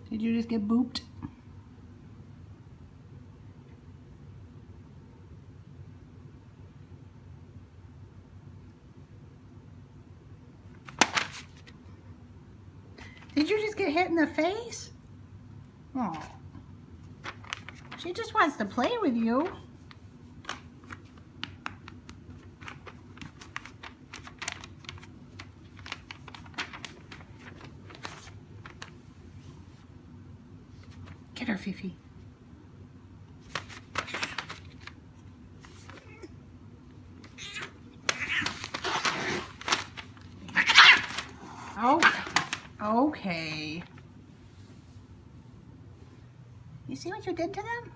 Did you just get booped? Did you just get hit in the face? Oh. She just wants to play with you. Get her, Fifi. Oh, okay. You see what you did to them?